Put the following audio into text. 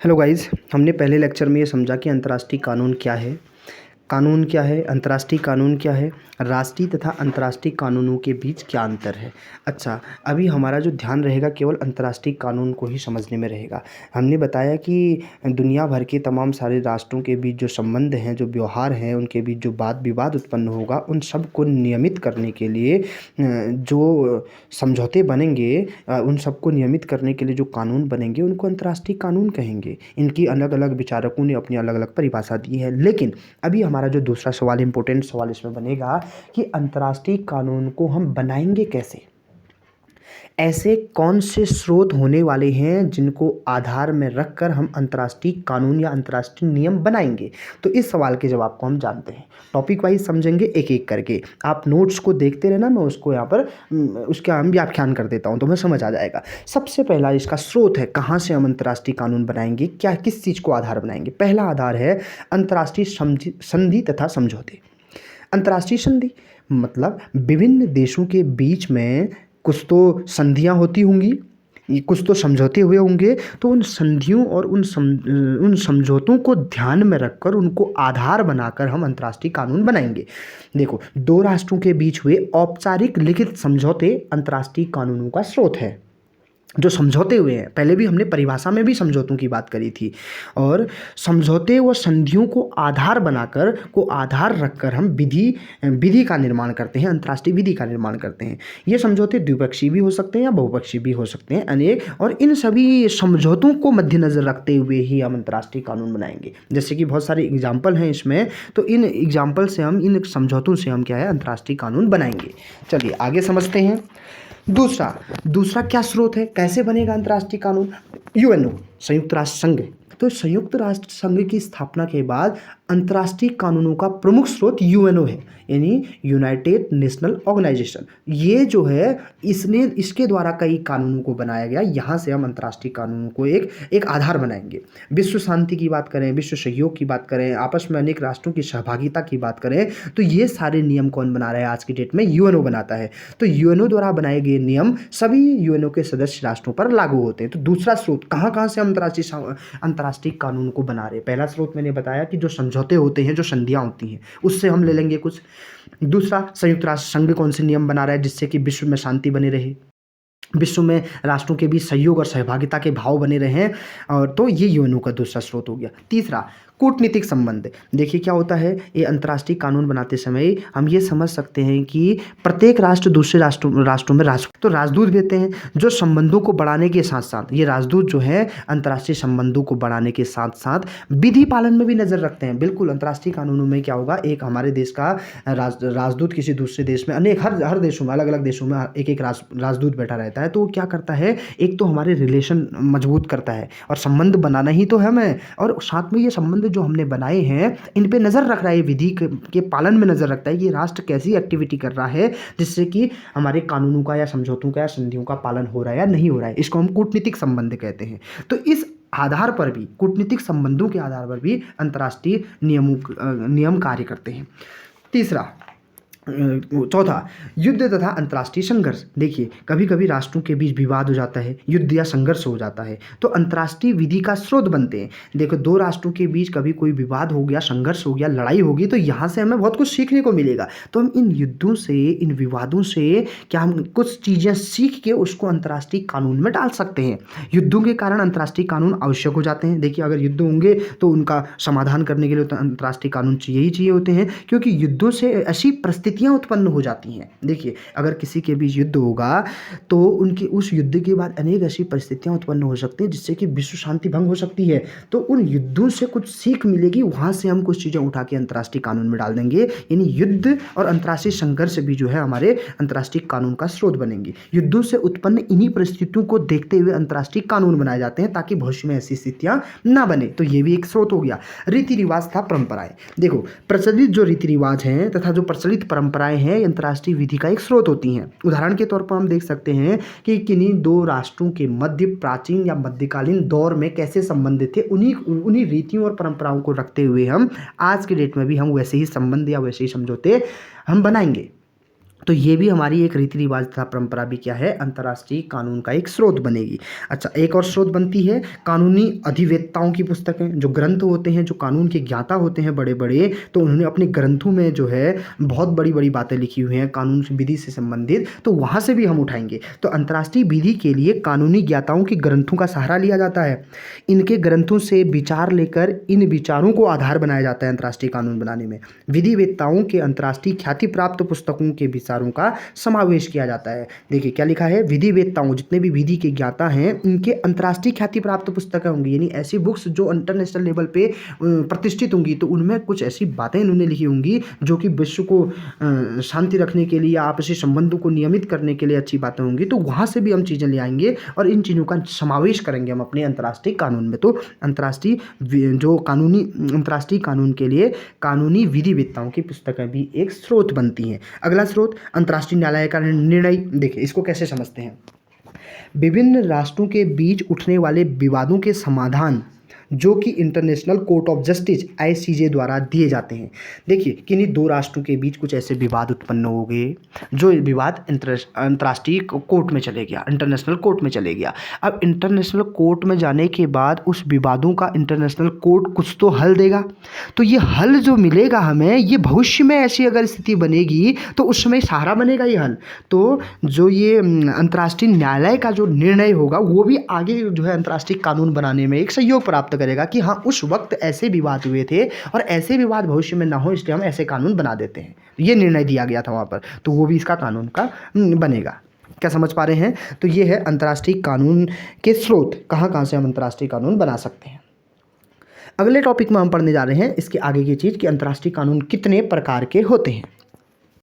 Hello guys, हमने पहले lecture में ये समझा कि अंतर्राष्ट्रीय कानून क्या है, अंतर्राष्ट्रीय कानून क्या है, राष्ट्रीय तथा अंतर्राष्ट्रीय कानूनों के बीच क्या अंतर है। अच्छा, अभी हमारा जो ध्यान रहेगा केवल अंतर्राष्ट्रीय कानून को ही समझने में रहेगा। हमने बताया कि दुनिया भर के तमाम सारे राष्ट्रों के बीच जो संबंध हैं, जो व्यवहार हैं, उनके बीच जो वाद विवाद उत्पन्न होगा, उन सब को नियमित करने के लिए जो समझौते बनेंगे, उन सबको नियमित करने के लिए जो कानून बनेंगे उनको अंतर्राष्ट्रीय कानून कहेंगे। इनकी अलग अलग विचारकों ने अपनी अलग अलग परिभाषा दी है। लेकिन अभी हमारा जो दूसरा सवाल, इम्पोर्टेंट सवाल इसमें बनेगा कि अंतर्राष्ट्रीय कानून को हम बनाएंगे कैसे। ऐसे कौन से स्रोत होने वाले हैं जिनको आधार में रखकर हम अंतर्राष्ट्रीय कानून या अंतर्राष्ट्रीय नियम बनाएंगे। तो इस सवाल के जवाब को हम जानते हैं, टॉपिक वाइज समझेंगे एक एक करके। आप नोट्स को देखते रहना, मैं उसको यहाँ पर उसका हम व्याख्यान कर देता हूँ तो हमें समझ आ जाएगा। सबसे पहला इसका स्रोत है, कहाँ से हम अंतर्राष्ट्रीय कानून बनाएंगे, क्या किस चीज़ को आधार बनाएंगे। पहला आधार है अंतर्राष्ट्रीय संधि तथा समझौते। अंतर्राष्ट्रीय संधि मतलब विभिन्न देशों के बीच में कुछ तो संधियाँ होती होंगी, कुछ तो समझौते हुए होंगे। तो उन संधियों और उन समझौतों को ध्यान में रखकर उनको आधार बनाकर हम अंतर्राष्ट्रीय कानून बनाएंगे। देखो, दो राष्ट्रों के बीच हुए औपचारिक लिखित समझौते अंतर्राष्ट्रीय कानूनों का स्रोत है। जो समझौते हुए हैं, पहले भी हमने परिभाषा में भी समझौतों की बात करी थी, और समझौते व संधियों को आधार रखकर हम विधि का निर्माण करते हैं, अंतर्राष्ट्रीय विधि का निर्माण करते हैं। ये समझौते द्विपक्षीय भी हो सकते हैं या बहुपक्षीय भी हो सकते हैं, अनेक। और इन सभी समझौतों को मद्देनजर रखते हुए ही हम अंतर्राष्ट्रीय कानून बनाएंगे। जैसे कि बहुत सारे एग्जाम्पल हैं इसमें, तो इन एग्जाम्पल से हम, इन समझौतों से हम क्या है, अंतर्राष्ट्रीय कानून बनाएंगे। चलिए आगे समझते हैं। दूसरा क्या स्रोत है, कैसे बनेगा अंतर्राष्ट्रीय कानून। यूएनओ, संयुक्त राष्ट्र संघ। तो संयुक्त राष्ट्र संघ की स्थापना के बाद अंतर्राष्ट्रीय कानूनों का प्रमुख स्रोत यूएनओ है, यानी यूनाइटेड नेशनल ऑर्गेनाइजेशन। ये जो है, इसके द्वारा कई कानूनों को बनाया गया। यहाँ से हम अंतर्राष्ट्रीय कानूनों को एक आधार बनाएंगे। विश्व शांति की बात करें, विश्व सहयोग की बात करें, आपस में अनेक राष्ट्रों की सहभागिता की बात करें, तो ये सारे नियम कौन बना रहा है आज की डेट में, यूएनओ बनाता है। तो यूएनओ द्वारा बनाए गए नियम सभी यूएनओ के सदस्य राष्ट्रों पर लागू होते हैं। तो दूसरा स्रोत, कहाँ से हम अंतर्राष्ट्रीय कानून को बना रहे हैं। पहला स्रोत मैंने बताया कि जो समझौते होते हैं, जो संधियां होती हैं, उससे हम ले लेंगे कुछ। दूसरा, संयुक्त राष्ट्र संघ कौन से नियम बना रहा है जिससे कि विश्व में शांति बनी रहे, विश्व में राष्ट्रों के बीच सहयोग और सहभागिता के भाव बने रहें। और तो ये यूएनओ का दूसरा स्रोत हो गया। तीसरा, कूटनीतिक संबंध। देखिए क्या होता है, ये अंतर्राष्ट्रीय कानून बनाते समय हम ये समझ सकते हैं कि प्रत्येक राष्ट्र दूसरे राष्ट्रों में तो राजदूत भेजते हैं, जो संबंधों को बढ़ाने के साथ साथ, ये राजदूत जो है अंतर्राष्ट्रीय संबंधों को बढ़ाने के साथ साथ विधि पालन में भी नजर रखते हैं। बिल्कुल, अंतर्राष्ट्रीय कानूनों में क्या होगा, एक हमारे देश का राजदूत किसी दूसरे देश में, अनेक हर देशों में, अलग अलग देशों में एक एक राजदूत बैठा रहता है। तो क्या करता है, एक तो हमारे रिलेशन मजबूत करता है, और संबंध बनाना ही तो है हमें, और साथ में ये संबंध जो हमने बनाए हैं इन पे नज़र रख रहा है, विधि के पालन में नज़र रखता है कि राष्ट्र कैसी एक्टिविटी कर रहा है जिससे कि हमारे कानूनों का या समझौतों का या संधियों का पालन हो रहा है या नहीं हो रहा है। इसको हम कूटनीतिक संबंध कहते हैं। तो इस आधार पर भी, कूटनीतिक संबंधों के आधार पर भी अंतर्राष्ट्रीय नियम कार्य करते हैं। चौथा, युद्ध तथा अंतर्राष्ट्रीय संघर्ष। देखिए, कभी कभी राष्ट्रों के बीच विवाद हो जाता है, युद्ध या संघर्ष हो जाता है, तो अंतर्राष्ट्रीय विधि का स्रोत बनते हैं। देखो, दो राष्ट्रों के बीच कभी कोई विवाद हो गया, संघर्ष हो गया, लड़ाई होगी, तो यहाँ से हमें बहुत कुछ सीखने को मिलेगा। तो हम इन युद्धों से, इन विवादों से क्या हम कुछ चीज़ें सीख के उसको अंतर्राष्ट्रीय कानून में डाल सकते हैं। युद्धों के कारण अंतर्राष्ट्रीय कानून आवश्यक हो जाते हैं। देखिए, अगर युद्ध होंगे तो उनका समाधान करने के लिए तो अंतर्राष्ट्रीय कानून चाहिए होते हैं, क्योंकि युद्धों से ऐसी परिस्थितियाँ उत्पन्न हो जाती हैं। देखिए, अगर किसी के बीच युद्ध होगा तो उनकी उस युद्ध के बाद अनेक ऐसी परिस्थितियां उत्पन्न हो सकती हैं जिससे कि विश्व शांति भंग हो सकती है। तो उन युद्धों से कुछ सीख मिलेगी, वहां से हम कुछ चीजें उठा के अंतर्राष्ट्रीय कानून में डाल देंगे। यानी युद्ध और अंतर्राष्ट्रीय संघर्ष भी जो है हमारे अंतर्राष्ट्रीय कानून का स्रोत बनेंगे। युद्धों से उत्पन्न इन्हीं परिस्थितियों को देखते हुए अंतर्राष्ट्रीय कानून बनाए जाते हैं ताकि भविष्य में ऐसी स्थितियां ना बने। तो ये भी एक स्रोत हो गया। रीति रिवाज था परंपराएं। देखो, प्रचलित जो रीति रिवाज हैं तथा जो प्रचलित परंपराएं हैं, अंतर्राष्ट्रीय विधि का एक स्रोत होती हैं। उदाहरण के तौर पर हम देख सकते हैं कि किन्हीं दो राष्ट्रों के मध्य प्राचीन या मध्यकालीन दौर में कैसे संबंधित थे, उन्हीं रीतियों और परंपराओं को रखते हुए हम आज के डेट में भी हम वैसे ही संबंध या वैसे ही समझौते हम बनाएंगे। तो ये भी हमारी एक रीति रिवाज तथा परंपरा भी क्या है, अंतर्राष्ट्रीय कानून का एक स्रोत बनेगी। अच्छा, एक और स्रोत बनती है कानूनी अधिवेत्ताओं की पुस्तकें, जो ग्रंथ होते हैं, जो कानून के ज्ञाता होते हैं बड़े बड़े, तो उन्होंने अपने ग्रंथों में जो है बहुत बड़ी बड़ी बातें लिखी हुई हैं कानून विधि से संबंधित, तो वहाँ से भी हम उठाएंगे। तो अंतर्राष्ट्रीय विधि के लिए कानूनी ज्ञाताओं के ग्रंथों का सहारा लिया जाता है। इनके ग्रंथों से विचार लेकर इन विचारों को आधार बनाया जाता है अंतर्राष्ट्रीय कानून बनाने में। विधिवेत्ताओं के अंतर्राष्ट्रीय ख्याति प्राप्त पुस्तकों के विचारों का समावेश किया जाता है। देखिए क्या लिखा है, विधिवेत्ताओं, जितने भी विधि के ज्ञाता हैं, इनके अंतर्राष्ट्रीय ख्याति प्राप्त पुस्तकें होंगी, यानी ऐसी बुक्स जो इंटरनेशनल लेवल पे प्रतिष्ठित होंगी। तो उनमें कुछ ऐसी बातें इन्होंने लिखी होंगी जो कि विश्व को शांति रखने के लिए, आपसी संबंधों को नियमित करने के लिए अच्छी बातें होंगी। तो वहाँ से भी हम चीज़ें ले आएंगे और इन चीज़ों का समावेश करेंगे हम अपने अंतर्राष्ट्रीय कानून में। तो अंतर्राष्ट्रीय जो कानूनी अंतर्राष्ट्रीय कानून के लिए कानूनी विधिवेत्ताओं की पुस्तकें भी एक स्रोत बनती हैं। अगला स्रोत अंतर्राष्ट्रीय न्यायालय का निर्णय। देखिए इसको कैसे समझते हैं, विभिन्न राष्ट्रों के बीच उठने वाले विवादों के समाधान जो कि international court of justice ICJ द्वारा दिए जाते हैं। देखिए किन्हीं दो राष्ट्रों के बीच कुछ ऐसे विवाद उत्पन्न हो गए, जो विवाद अंतर्राष्ट्रीय कोर्ट में चले गया, इंटरनेशनल कोर्ट में चले गया। अब इंटरनेशनल कोर्ट में जाने के बाद उस विवादों का इंटरनेशनल कोर्ट कुछ तो हल देगा। तो ये हल जो मिलेगा हमें, ये भविष्य में ऐसी अगर स्थिति बनेगी तो उस समय सहारा बनेगा ये हल। तो जो ये अंतर्राष्ट्रीय न्यायालय का जो निर्णय होगा वो भी आगे जो है अंतर्राष्ट्रीय कानून बनाने में एक सहयोग प्राप्त करेगा कि हाँ उस वक्त ऐसे विवाद हुए थे और ऐसे विवाद भविष्य में ना हो, इसलिए हम ऐसे कानून बना देते हैं। ये निर्णय दिया गया था वहाँ पर, तो वो भी इसका कानून का बनेगा। क्या समझ पा रहे हैं? तो ये है अंतर्राष्ट्रीय कानून के स्रोत, कहाँ कहाँ से हम अंतर्राष्ट्रीय कानून बना सकते हैं। अगले टॉपिक में हम पढ़ने जा रहे हैं इसके आगे की चीज़ कि अंतर्राष्ट्रीय कानून कितने प्रकार के होते हैं।